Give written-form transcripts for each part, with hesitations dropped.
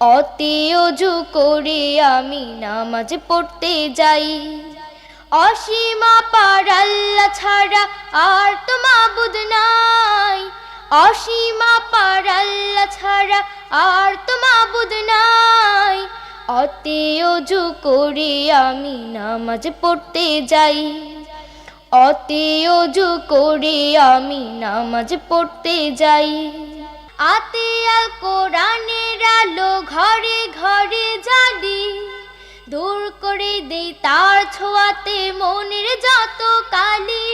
অতি অজু করে আমি নামাজ পড়তে যাই। অসীম পার আল্লাহ ছাড়া আর তো মাবুদ নাই। অসীম পার আল্লাহ ছাড়া আর তো মাবুদ নাই। অতি অজু করে আমি নামাজ পড়তে যাই। অতি অজু করে আমি নামাজ পড়তে যাই। আতে আল কোরআনের আলো ঘরে ঘরে জ্বালি, দূর করে দেই তার ছোঁয়াতে মনের যত কালি।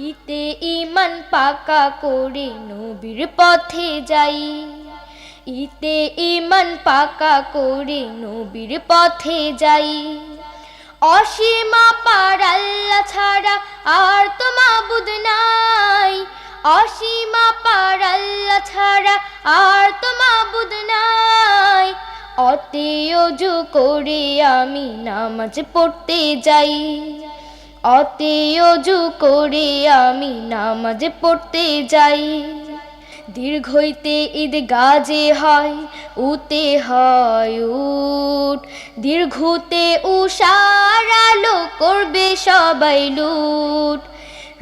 ইতে ঈমান পাকা করে নবীর পথে যাই। ইতে ঈমান পাকা করে নবীর পথে যাই। অসীম পার আল্লাহ ছাড়া আর তো মাবুদ নাই। অসীম পার আল্লাহ ছাড়া আর তো মাবুদ নাই। অতি অজু করে আমি নামাজ পড়তে যাই। অতি অজু করে আমি নামাজ পড়তে যাই। দীর্ঘইতে ঈদ গাজে হয়, উতে হয় উট। দীর্ঘতে উষার আলো করবে সবাই লুট।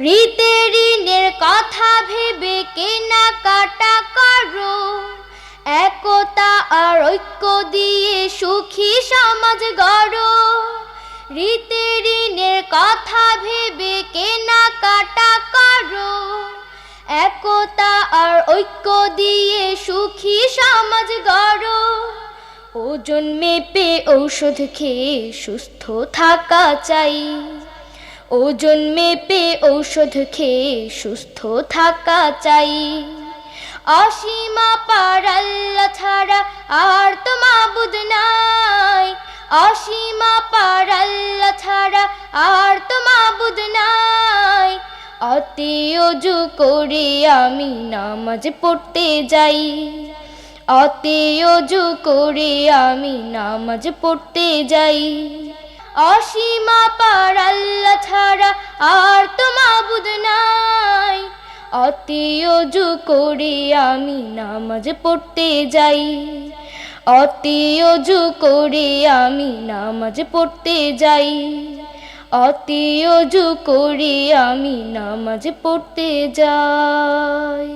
রীতে ঋণের কথা ভেবে কেনাকাটা করো, একতা আর ঐক্য দিয়ে সুখী সমাজ গড়ো। রীতে ঋণের কথা ভেবে কেনাকাটা করো, একতা আর ঐক্য দিয়ে সুখী সমাজ গড়ো। ওজন মেপে ঔষধ খেয়ে সুস্থ থাকা চাই। ওজন মেপে ঔষধ খেয়ে সুস্থ থাকা চাই। অসীম পার আল্লাহ ছাড়া আর তো মাবুদ নাই। অসীম পার আল্লাহ ছাড়া আর তো মাবুদ নাই। অতি অজু করে আমি নামাজ পড়তে যাই। অতি অজু করে আমি নামাজ পড়তে যাই। অসীম পার আল্লাহ ছাড়া আর তো মাবুদ নাই। অতি অজু করে আমি নামাজ পড়তে যাই। অতি অজু করে আমি নামাজ পড়তে যাই। অতি অজু করে আমি নামাজ পড়তে যাই।